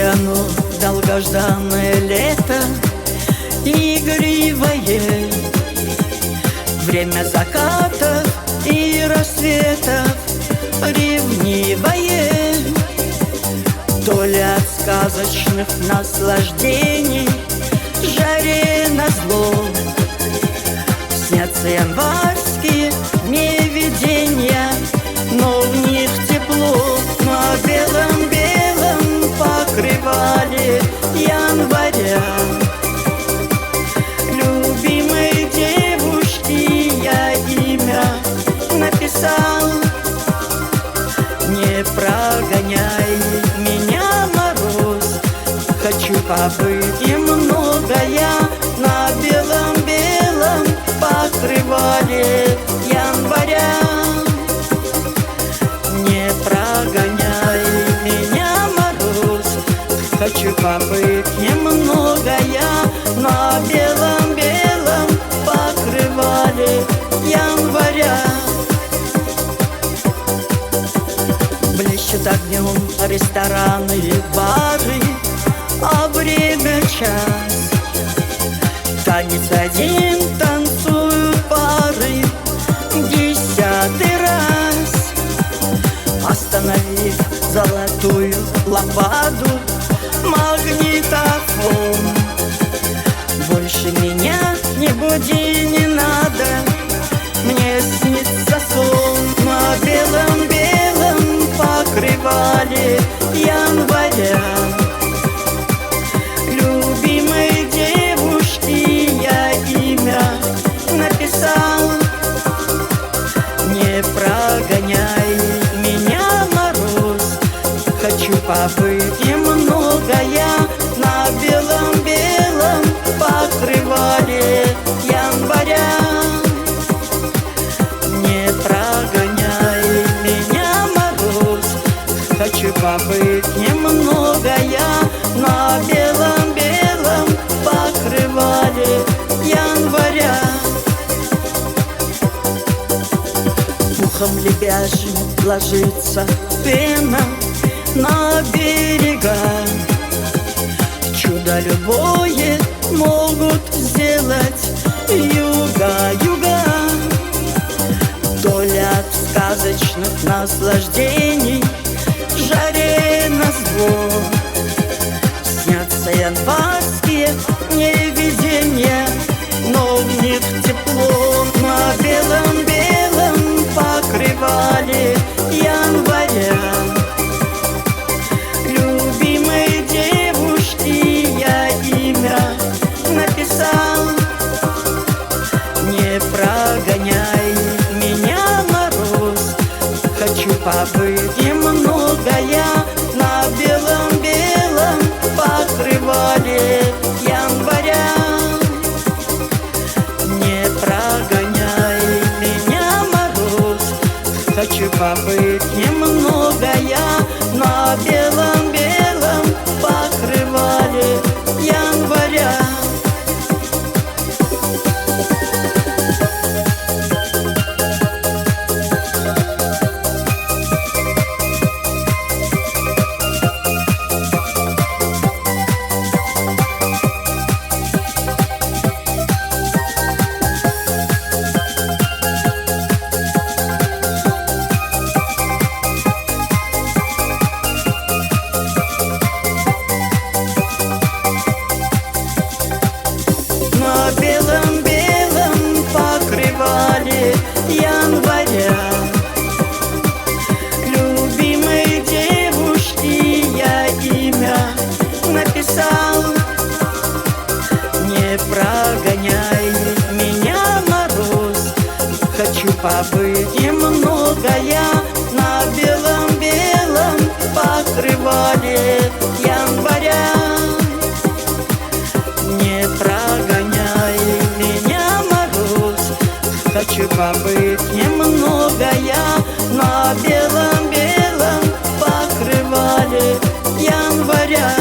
стену долгожданное лето, игривое время закатов и рассветов, ревнивое, то ли от сказочных наслаждений жаре назло. Снятся январские мне видения, но в них тепло. На белом-белом покрывале января любимой девушки я имя написал. Не прогоняй меня, мороз, хочу побыть немного я на белом-белом покрывале января. Не прогоняй меня, мороз, хочу побыть немного я на белом-белом покрывале января. Блещут огнем рестораны и бары, а время час. Танец один танцуют пары 10-й раз. Остановив золотую лампаду, магнитофон, больше меня не буди, не надо, мне снится сон. На белом-белом покрывале января любимой девушки я имя написал. Не прогоняй меня, мороз, хочу побыть немного я на белом-белом покрывале января. Не прогоняй меня, мороз, хочу побыть немного я на белом-белом покрывале января. Пухом лебяжьим ложится пена на берега. Чудо любое могут сделать юга. То ли от сказочных наслаждений жаре назло. Снятся январские мне видения, но в них тепло. На белом-белом покрывале января любимой девушки я имя написал. Не прогоняй меня, мороз, хочу побыть немного я на белом-белом покрывале января. Не прогоняй меня, мороз, хочу побыть немного я на белом-белом покрывале января. На белом-белом покрывале января любимой девушки я имя написал. Не прогоняй меня, мороз, хочу побыть немного я на белом-белом покрывале января. Не прогоняй меня, мороз, хочу побыть немного я на белом-белом покрывале января.